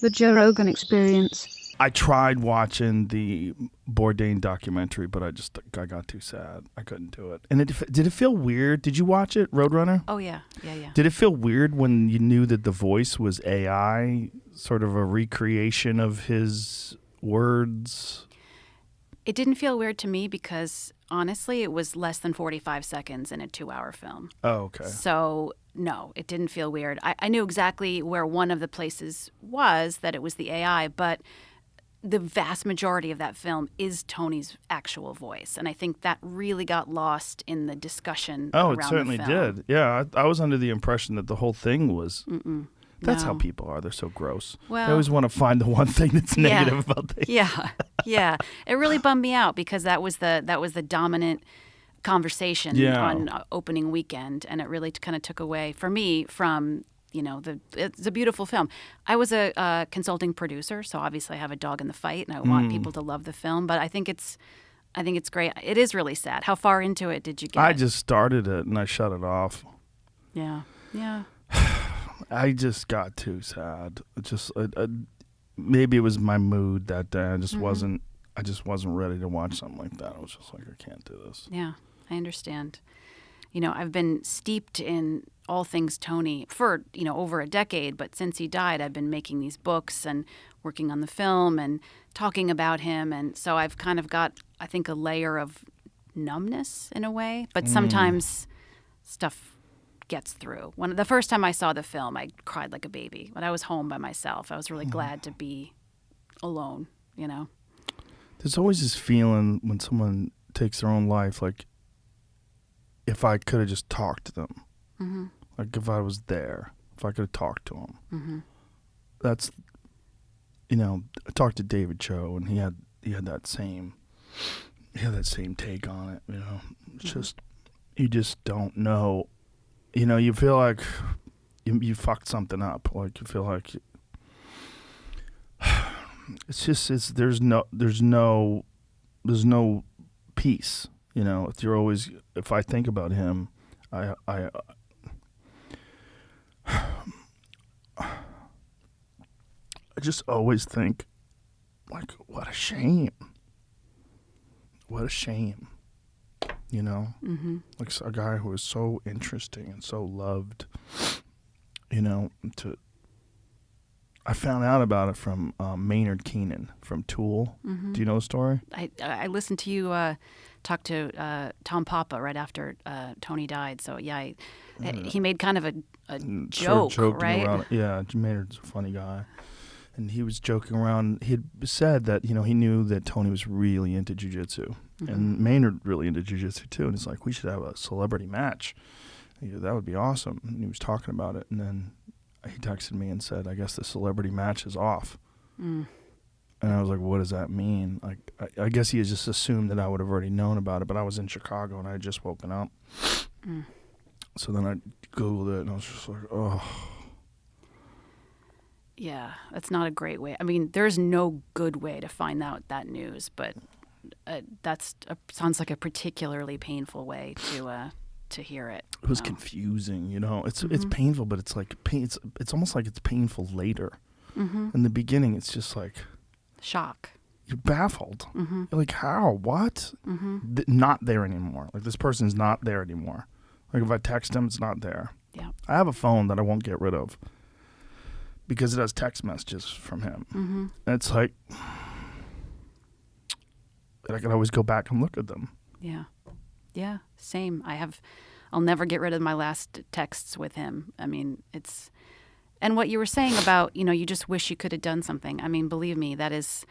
The Joe Rogan Experience. I tried watching the Bourdain documentary, but I got too sad. I couldn't do it. And did it feel weird? Did you watch it, Roadrunner? Oh, yeah. Did it feel weird when you knew that the voice was AI, sort of a recreation of his words? It didn't feel weird to me because, honestly, it was less than 45 seconds in a 2-hour film. Oh, okay. So, no, it didn't feel weird. I knew exactly where one of the places was, that it was the AI, but the vast majority of that film is Tony's actual voice. And I think that really got lost in the discussion around it certainly the film. did. Yeah, I was under the impression that the whole thing was... That's how No. people are. They're so gross. Well, they always want to find the one thing that's negative about things. Yeah. It really bummed me out because that was the dominant conversation on opening weekend, and it really kind of took away for me from it's a beautiful film. I was a consulting producer, so obviously I have a dog in the fight, and I want people to love the film. But I think it's great. It is really sad. How far into it did you get? I just started it and I shut it off. Yeah. I just got too sad. Maybe it was my mood that day. I just wasn't ready to watch something like that. I was just like, I can't do this. Yeah, I understand. I've been steeped in all things Tony for, over a decade, but since he died, I've been making these books and working on the film and talking about him. And so I've kind of got, I think, a layer of numbness in a way, but sometimes stuff gets through. The first time I saw the film, I cried like a baby. When I was home by myself, I was really glad to be alone, There's always this feeling when someone takes their own life, like if I could have just talked to them, like if I was there, if I could have talked to them. That's, I talked to David Cho, and he had that same take on it. It's just, you just don't know. You feel like you fucked something up. Like you feel like there's no peace. If I think about him, I just always think, like, what a shame. What a shame. Like a guy who was so interesting and so loved, I found out about it from Maynard Keenan from Tool. Do you know the story? I listened to you talk to Tom Papa right after Tony died. So he made kind of a joke, sort of right? Around it. Yeah, Maynard's a funny guy. And he was joking around. He had said that, he knew that Tony was really into jiu-jitsu. And Maynard really into jiu-jitsu too. And it's like, we should have a celebrity match. That would be awesome. And he was talking about it. And then he texted me and said, I guess the celebrity match is off. And I was like, what does that mean? Like, I guess he had just assumed that I would have already known about it. But I was in Chicago and I had just woken up. So then I Googled it and I was just like, oh. Yeah, that's not a great way. I mean, there's no good way to find out that news, but sounds like a particularly painful way to hear it. It was confusing, It's painful, but it's like it's almost like it's painful later. In the beginning, it's just like shock. You're baffled. You're like, how? What? Not there anymore. Like, this person's not there anymore. Like, if I text him, it's not there. Yeah. I have a phone that I won't get rid of because it has text messages from him. And it's like, I can always go back and look at them. Yeah, same. I'll never get rid of my last texts with him. I mean, and what you were saying about, you just wish you could have done something. I mean, believe me, that is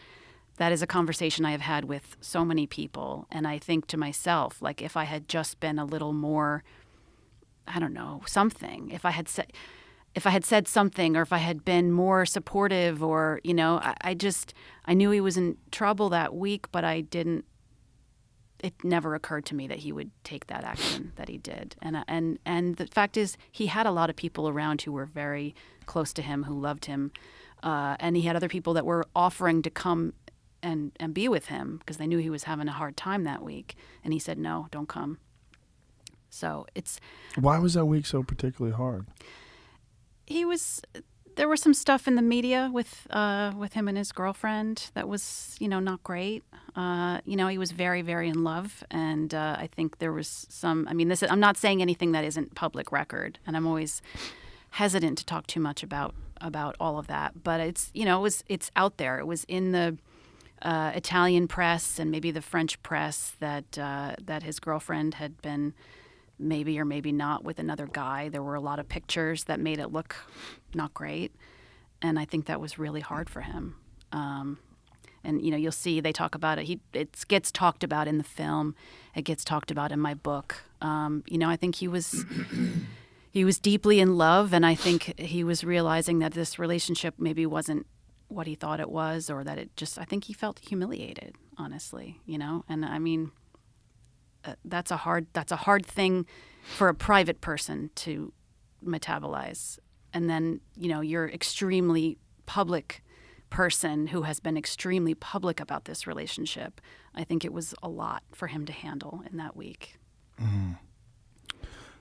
a conversation I have had with so many people. And I think to myself, like, if I had just been a little more, I don't know, something, if I had said something, or if I had been more supportive, or, I knew he was in trouble that week, but it never occurred to me that he would take that action that he did. And the fact is, he had a lot of people around who were very close to him, who loved him. And he had other people that were offering to come and be with him because they knew he was having a hard time that week. And he said, no, don't come. So Why was that week so particularly hard? He was there was some stuff in the media with him and his girlfriend that was, not great. He was very, very in love, and I think there was some. I mean, I'm not saying anything that isn't public record, and I'm always hesitant to talk too much about all of that. But it's it's out there. It was in the Italian press and maybe the French press that his girlfriend had been maybe or maybe not with another guy. There were a lot of pictures that made it look not great, and I think that was really hard for him. And you'll see they talk about it. It gets talked about in the film. It gets talked about in my book. I think he was deeply in love, and I think he was realizing that this relationship maybe wasn't what he thought it was, or that I think he felt humiliated, honestly. And I mean, that's a hard thing for a private person to metabolize. And then, you're extremely public person who has been extremely public about this relationship. I think it was a lot for him to handle in that week. Mm.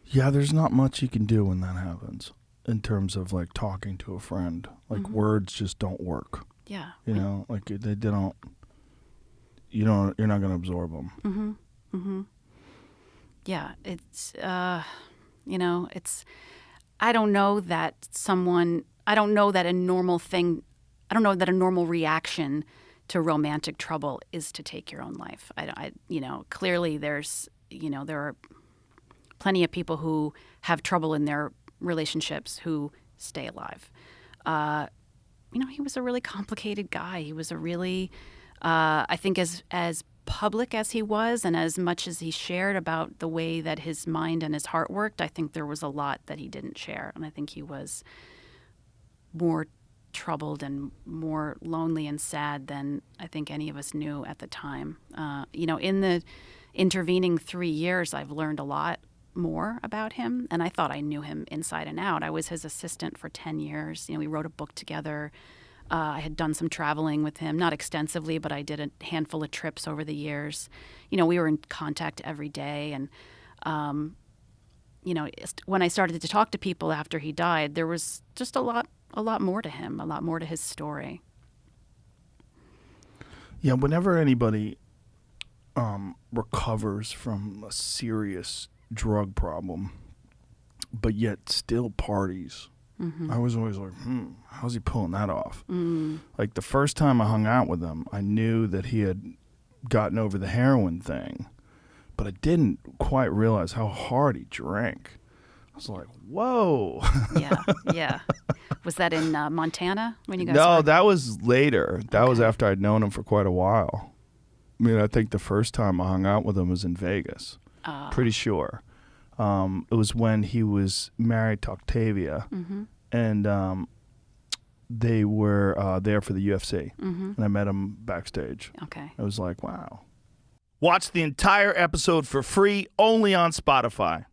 Yeah, there's not much you can do when that happens in terms of like talking to a friend. Like Mm-hmm. words just don't work. Yeah. Like they don't. You're not going to absorb them. Mm-hmm. Mm-hmm. Yeah, it's it's. I don't know that a normal reaction to romantic trouble is to take your own life. Clearly there's, there are plenty of people who have trouble in their relationships who stay alive. He was a really complicated guy. He was a really, I think as public as he was and as much as he shared about the way that his mind and his heart worked, I think there was a lot that he didn't share. And I think he was more troubled and more lonely and sad than I think any of us knew at the time. In the intervening 3 years, I've learned a lot more about him, and I thought I knew him inside and out. I was his assistant for 10 years. We wrote a book together. I had done some traveling with him, not extensively, but I did a handful of trips over the years. We were in contact every day, and when I started to talk to people after he died, there was just a lot more to him, a lot more to his story. Yeah, whenever anybody recovers from a serious drug problem, but yet still parties, Mm-hmm. I was always like, how's he pulling that off? Mm. Like the first time I hung out with him, I knew that he had gotten over the heroin thing, but I didn't quite realize how hard he drank. I was like, whoa. Yeah. Was that in Montana when you guys No, were? that was later. That was Okay. after I'd known him for quite a while. I mean, I think the first time I hung out with him was in Vegas. Pretty sure. It was when he was married to Octavia, Mm-hmm. and they were there for the UFC. Mm-hmm. And I met him backstage. Okay. I was like, wow. Watch the entire episode for free only on Spotify.